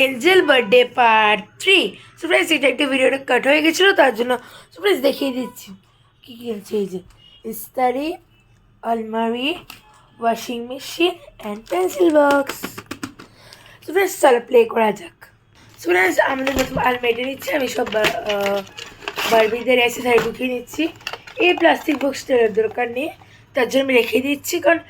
Angel birthday part 3। So friends, এটা একটা ভিডিওটা কাট হয়ে গেছিলো, তার জন্য সো ফ্রেন্ডস দেখিয়ে দিচ্ছি কী কী আছে। এই যে ইস্তারি, আলমারি, washing machine and pencil box. So friends, চলো প্লে করা যাক। সো ফ্রেন্ডস, আমাদের প্রথম আলমারিটা নিচ্ছি। আমি সব বারবিদের অ্যাক্সেসরি ঢুকিয়ে নিচ্ছি। এই প্লাস্টিক বক্সটার দরকার নেই, তার জন্য আমি রেখে দিচ্ছি, কারণ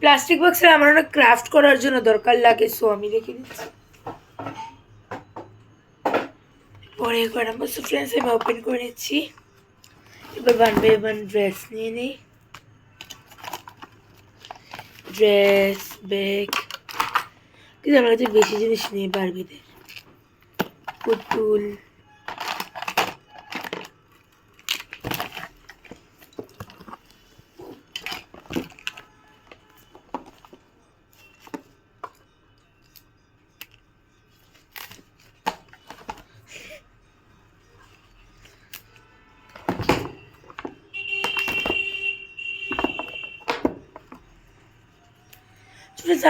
প্লাস্টিক বক্সে আমার অনেক ক্রাফট করার জন্য দরকার লাগে। সো আমি রেখে দিচ্ছি। পরে একবার নাম্বার সো ফ্রেন্ডস আমি ওপেন করে নিচ্ছি। এবার 1 বাই 1 ড্রেস নিয়ে নিই। ড্রেস, ব্যাগ, কিন্তু আমার কাছে বেশি জিনিস নেই বারবিদের। পুতুল,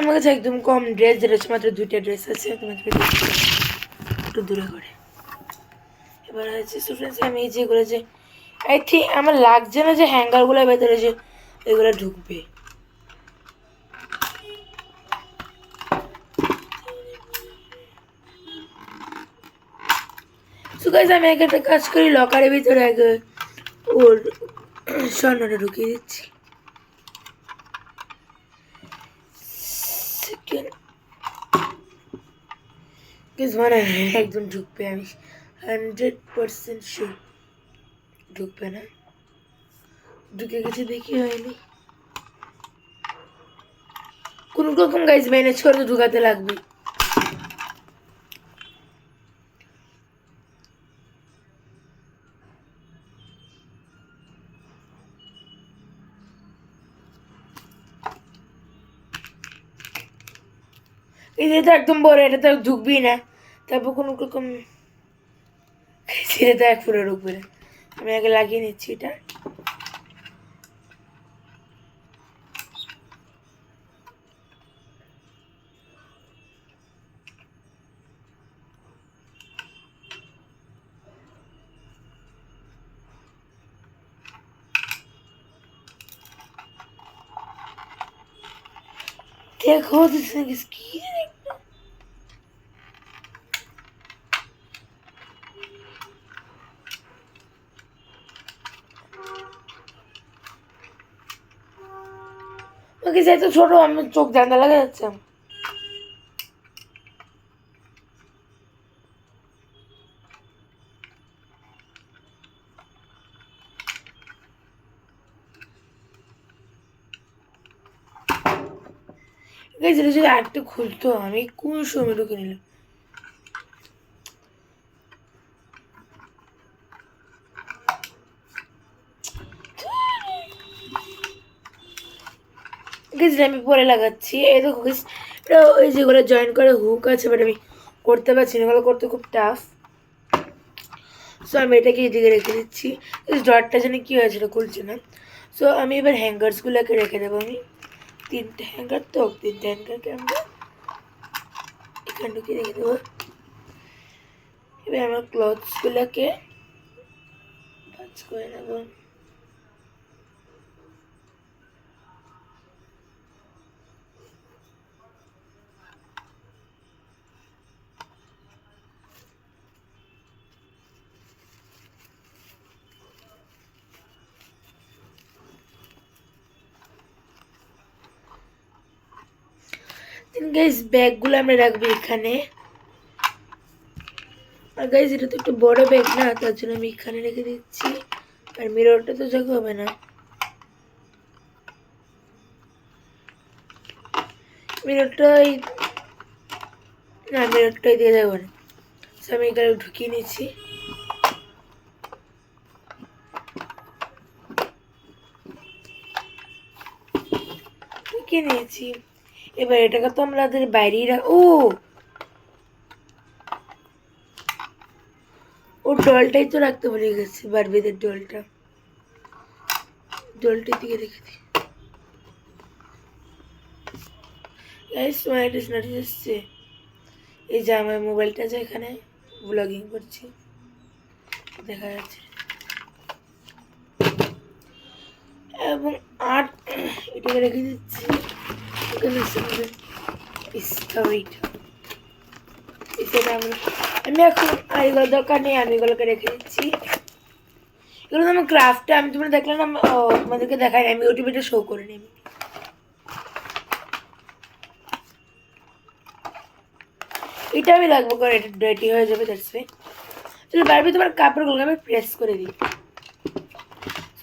আমার কাছে একদম কম ড্রেস, যেটা হচ্ছে মাত্র 2টা ড্রেস আছে। তোমাকে একটু দূরে করে এবার আছে। সো ফ্রেন্ডস, আমি যেগুলো যে আই থিঙ্ক আমার লাগছে না যে হ্যাঙ্গারগুলোর ভেতরে যে এগুলো ঢুকবে। সো গাইস, আমি একটা কাজ করি, লকারের ভিতরে আগে ওর স্বর্ণটা ঢুকিয়ে দিচ্ছি। মানে একদম ঢুকবে, আমি 100% শিওর ঢুকবে না। ঢুকে গেছে, দেখি হয়নি। কোন রকম গাইজ ম্যানেজ করে তো ঢুকাতে লাগবে। এটা তো একদম বড়, এটা তো ঢুকবি না। তারপর কোন রকম সেটা তো এক ফুটে ঢুকবে না। আমি আগে লাগিয়ে নিচ্ছি এটা। দেখো কি ওকে, যাই তো ছোট, আমি চোখ জানতে লাগা যাচ্ছে। যেটা যদি আরেকটু খুলতো, আমি কোন সময় ঢুকে নিলাম। আমি পরে লাগাচ্ছি। এই দেখো এটা ওই যেগুলো জয়েন করে হুক আছে, বাট আমি করতে পারছি না, এগুলো করতে খুব টাফ। সো আমি এটাকে এদিকে রেখে দিচ্ছি। ডটটা যেন কী হয়েছিল, খুলছে না। সো আমি এবার হ্যাঙ্গার্সগুলোকে রেখে দেবো। আমি 3টে হ্যাঙ্গার, তো 3টে হ্যাঙ্গারকে আমরা এখানে ঢুকিয়ে রেখে দেবো। এবার আমার ক্লথসগুলোকে ভাঁজ করে নেবো। গাইজ ব্যাগগুলো আমরা রাখবো এখানে। আর গাইজ এটা তো একটু বড় ব্যাগ না, তার জন্য আমি এখানে রেখে দিচ্ছি। আর মিররটা তো জায়গা হবে না, মিররটাই না, মিররটাই দিয়ে যাবো না। আমি এখানে ঢুকিয়ে নিচ্ছি। ঢুকিয়ে নিয়েছি। এবার এটাকে তো আমাদের বাইরেই ও ডলটাই তো রাখতে ভুলে গেছি, বারবিদের ডলটার দিকে রেখে দিই। গাইস, তোমার নোটিস এসছে। এই যে আমার মোবাইলটা যে এখানে ব্লগিং করছি দেখা যাচ্ছে, এবং আর এটাকে রেখে দিচ্ছি এখানে স্টোরিটা। আমি এখন আর এগুলো দরকার নেই, আমি এগুলোকে রেখে দিচ্ছি। এগুলো আমার ক্রাফটটা আমি তোমরা দেখলাম তোমাদেরকে দেখাই, আমি ইউটিউবে শো করে নিই। এটা আমি রাখবো কারণ এটা ডার্টি হয়ে যাবে, দ্যাটস ওয়াই। চলো বারবি তোমার কাপড়গুলো আমি প্রেস করে দিই।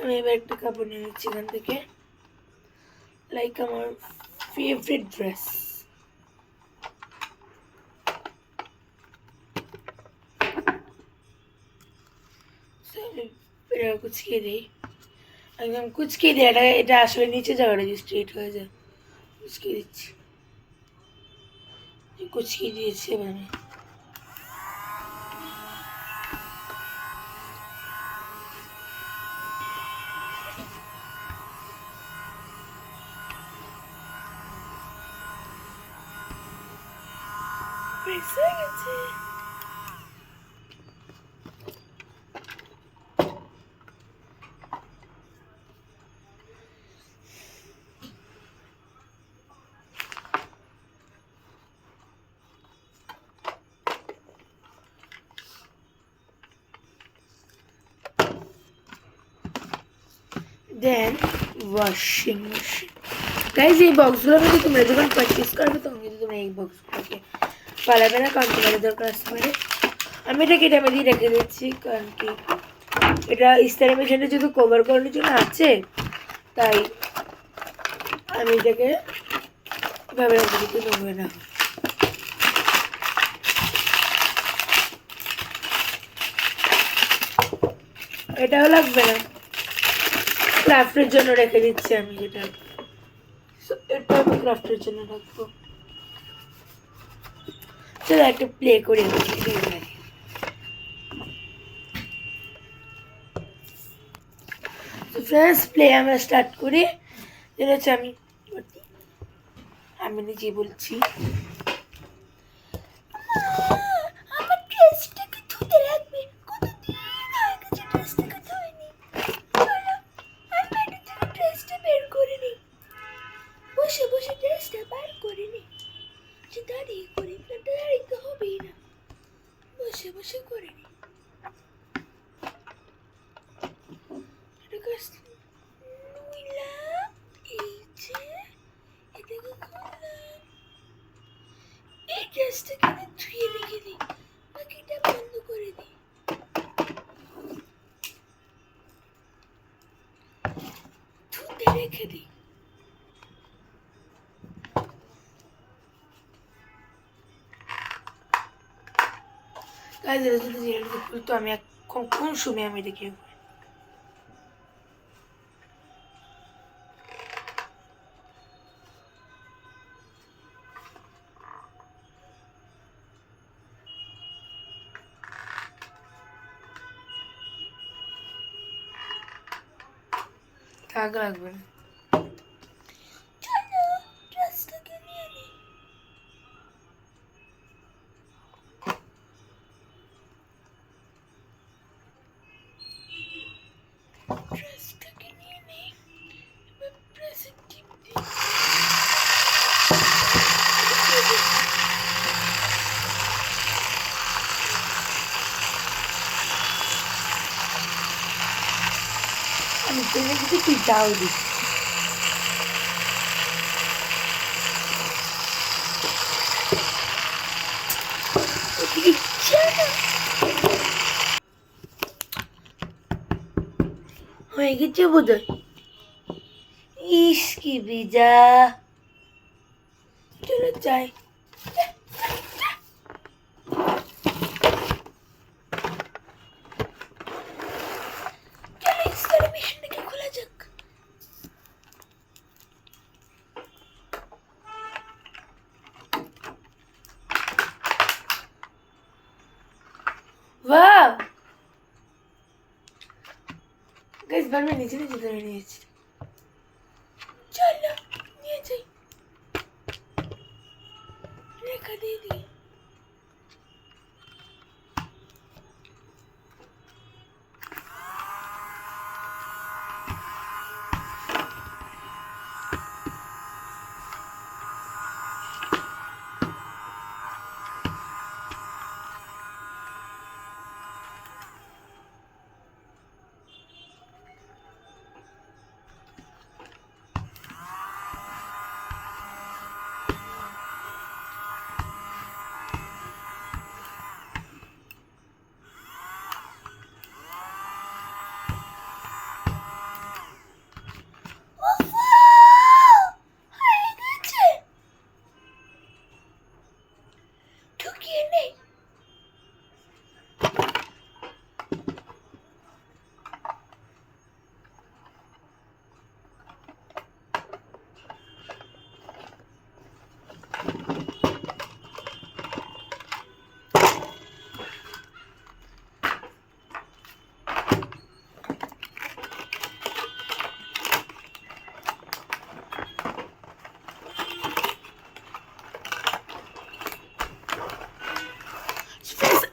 আমি এবার একটা কাপড় নিয়ে নিচ্ছি এখান থেকে, লাইক আমার ফেভারিট ড্রেস। কুচকিয়ে দিই, একদম কুচকিয়ে দিই। এটা আসলে নিচে যাবে না, যে স্ট্রেট হয়ে যায়। কুচকিয়ে দিচ্ছি, কুচকিয়ে দিয়েছি এবার আমি। হয়ে গেছে। দেন ওয়াশিং মেশিন। গাইজ এই বক্সগুলোর মধ্যে তোমরা যখন পারচেস করবে তখন কিন্তু তোমরা এই বক্সগুলোকে পালাবে না, কারণ তোমাদের দরকার আসতে পারে। আমি এটা কেটে আমি দিয়ে রেখে দিচ্ছি, কারণ কি এটা ইস্তারি মেশিনটা যেহেতু কভার করানোর জন্য আছে, তাই আমি এটাকে এভাবে রেখে দিতে নেবে না। এটাও লাগবে না, ক্রাফটের জন্য রেখে দিচ্ছি আমি। যেটা এটা আমি ক্রাফটের জন্য রাখবো। চলো একটা প্লে করে ফ্রেন্ডস, প্লে আমরা স্টার্ট করি। যেটা হচ্ছে আমি নিজে বলছি, আমার ড্রেসটাকে ধুতে রাখবে, কতদিন হয়ে গেছে ড্রেসটাকে ধুইনি। আমি এটা থেকে ড্রেসটা বের করে নিই, বসে বসে ড্রেসটা বের করে নিই। দাঁড়িয়ে করি না, দাঁড়িয়ে হবেই না, বসে বসে করে নিই। এই ড্রেসটাকে ধুয়ে রেখে দিই, বাকিটা বন্ধ করে দিই। ধুতে রেখে দিই। কাজের যদি তো আমি এখন কোন সময় আমি দেখি থাক লাগবে না। আমি তেলে কিছু তুই যাও দিস। হয়ে গেছে বোধ হয়। ইস কি ভিজা, চলো যাই। वाह गाइस बार में नीचे नीचे धरे নিয়েছি। চলো নিয়ে যাই, রেখা দিয়ে দিই।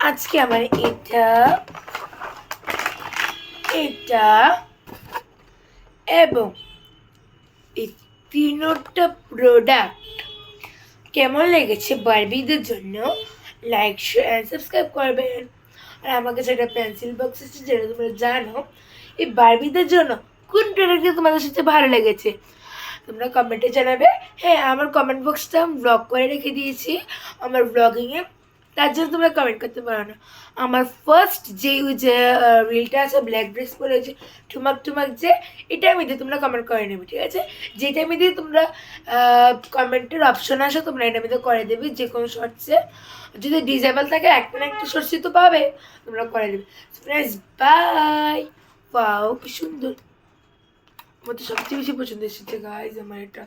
আজকে আমার এটা এটা এবং এই তিনটা প্রোডাক্ট কেমন লেগেছে বারবিদের জন্য লাইক শেয়ার সাবস্ক্রাইব করবেন। আর আমার কাছে একটা পেন্সিল বক্স আছে, যেটা তোমরা জানো। এই বারবিদের জন্য কোন প্রোডাক্টটা তোমাদের সাথে ভালো লেগেছে তোমরা কমেন্টে জানাবে। হ্যাঁ, আমার কমেন্ট বক্সটা ব্লগ করে রেখে দিয়েছি আমার ব্লগিংয়ে, তার জন্য তোমরা কমেন্ট করতে পারো না। আমার ফার্স্ট যে রিলটা আছে ব্ল্যাক ড্রেস পরে যে ঠুমাক ঠুমাক, যে এটা আমি দিয়ে তোমরা কমেন্ট করে নেবে, ঠিক আছে? যেটা আমি দিয়ে তোমরা কমেন্টের অপশন আসে, তোমরা এটা আমি করে দেবে যে কোনো শর্টসে। যদি ডিজেবল থাকে একটা না একটা শর্টসই তো পাবে, তোমরা করে দেবে। Friends, bye. পাও কি সুন্দর, আমার তো সবচেয়ে বেশি পছন্দ এসেছে গাইজ আমার এটা।